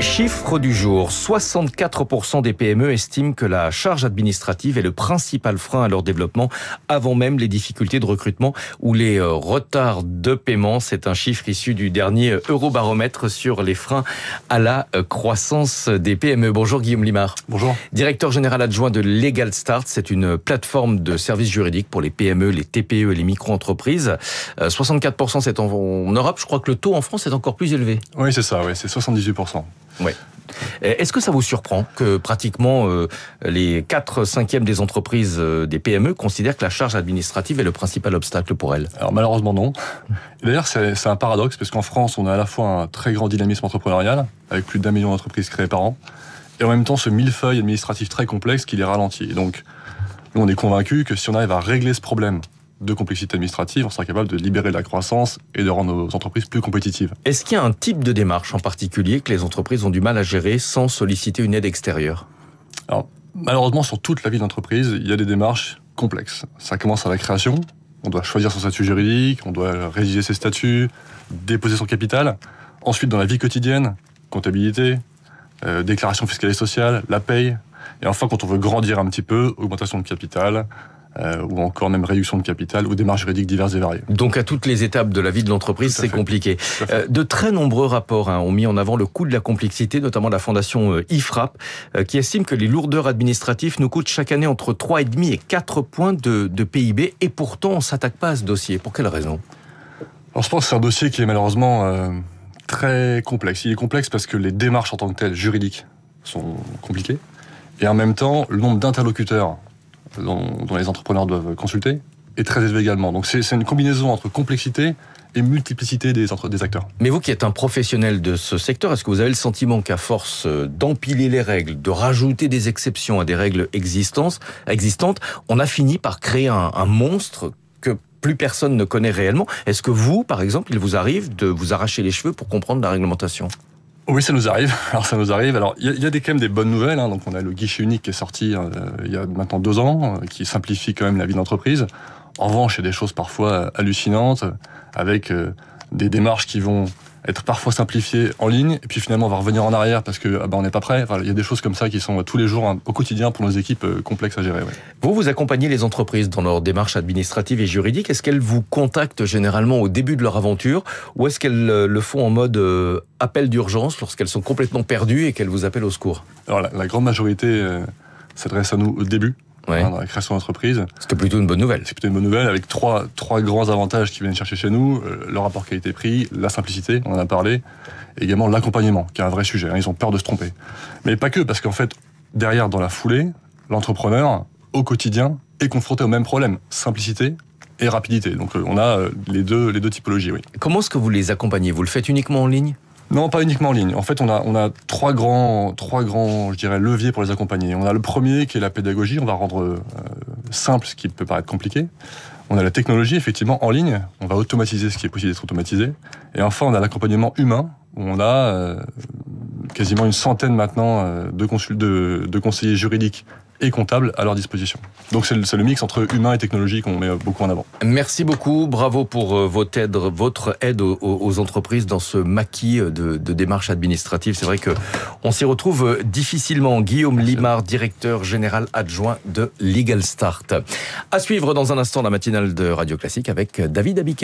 Chiffre du jour, 64% des PME estiment que la charge administrative est le principal frein à leur développement avant même les difficultés de recrutement ou les retards de paiement. C'est un chiffre issu du dernier Eurobaromètre sur les freins à la croissance des PME. Bonjour Guillaume Limard. Bonjour. Directeur général adjoint de Legal Start, c'est une plateforme de services juridiques pour les PME, les TPE et les micro-entreprises. 64% c'est en Europe, je crois que le taux en France est encore plus élevé. Oui, c'est ça, c'est 78%. Oui. Est-ce que ça vous surprend que pratiquement les 4/5 des entreprises des PME considèrent que la charge administrative est le principal obstacle pour elles? Alors malheureusement non. Et d'ailleurs c'est un paradoxe parce qu'en France on a à la fois un très grand dynamisme entrepreneurial avec plus d'1 million d'entreprises créées par an et en même temps ce millefeuille administratif très complexe qui les ralentit. Et donc nous on est convaincus que si on arrive à régler ce problème de complexité administrative, on sera capable de libérer de la croissance et de rendre nos entreprises plus compétitives. Est-ce qu'il y a un type de démarche en particulier que les entreprises ont du mal à gérer sans solliciter une aide extérieure? Alors, malheureusement, sur toute la vie d'entreprise, il y a des démarches complexes. Ça commence à la création, on doit choisir son statut juridique, on doit rédiger ses statuts, déposer son capital. Ensuite, dans la vie quotidienne, comptabilité, déclaration fiscale et sociale, la paye. Et enfin, quand on veut grandir un petit peu, augmentation de capital, ou encore même réduction de capital ou démarches juridiques diverses et variées. Donc à toutes les étapes de la vie de l'entreprise, c'est compliqué. De très nombreux rapports ont mis en avant le coût de la complexité, notamment la fondation IFRAP, qui estime que les lourdeurs administratives nous coûtent chaque année entre 3,5 et 4 points de PIB, et pourtant on ne s'attaque pas à ce dossier. Pour quelle raison? Alors je pense que c'est un dossier qui est malheureusement très complexe. Il est complexe parce que les démarches en tant que telles, juridiques, sont compliquées, et en même temps, le nombre d'interlocuteurs dont les entrepreneurs doivent consulter, est très élevé également. Donc c'est une combinaison entre complexité et multiplicité des acteurs. Mais vous qui êtes un professionnel de ce secteur, est-ce que vous avez le sentiment qu'à force d'empiler les règles, de rajouter des exceptions à des règles existantes, on a fini par créer un monstre que plus personne ne connaît réellement? Est-ce que vous, par exemple, il vous arrive de vous arracher les cheveux pour comprendre la réglementation? Oui, ça nous arrive. Alors, il y a quand même des bonnes nouvelles. Donc, on a le guichet unique qui est sorti il y a maintenant 2 ans, qui simplifie quand même la vie d'entreprise. En revanche, il y a des choses parfois hallucinantes, avec des démarches qui vont être parfois simplifiées en ligne, et puis finalement on va revenir en arrière parce que on n'est pas prêt. Enfin, il y a des choses comme ça qui sont tous les jours au quotidien pour nos équipes complexes à gérer. Ouais. Vous accompagnez les entreprises dans leurs démarches administratives et juridiques. Est-ce qu'elles vous contactent généralement au début de leur aventure, ou est-ce qu'elles le font en mode appel d'urgence lorsqu'elles sont complètement perdues et qu'elles vous appellent au secours? Alors la grande majorité s'adresse à nous au début. Ouais. Dans la création d'entreprise. C'est plutôt une bonne nouvelle. C'est plutôt une bonne nouvelle, avec trois grands avantages qui viennent chercher chez nous. Le rapport qualité-prix, la simplicité, on en a parlé, et également l'accompagnement, qui est un vrai sujet. Ils ont peur de se tromper. Mais pas que, parce qu'en fait, derrière, dans la foulée, l'entrepreneur, au quotidien, est confronté au même problème, simplicité et rapidité. Donc on a les deux typologies, oui. Comment est-ce que vous les accompagnez? Vous le faites uniquement en ligne? Non, pas uniquement en ligne. En fait, on a trois grands, je dirais, leviers pour les accompagner. On a le premier qui est la pédagogie. On va rendre simple ce qui peut paraître compliqué. On a la technologie, effectivement, en ligne. On va automatiser ce qui est possible d'être automatisé. Et enfin, on a l'accompagnement humain, où on a quasiment une centaine maintenant de conseillers juridiques et comptables à leur disposition. Donc c'est le mix entre humain et technologie qu'on met beaucoup en avant. Merci beaucoup, bravo pour votre aide aux entreprises dans ce maquis de démarches administratives. C'est vrai que on s'y retrouve difficilement. Guillaume Limard, directeur général adjoint de Legal Start. À suivre dans un instant la matinale de Radio Classique avec David Abiquet.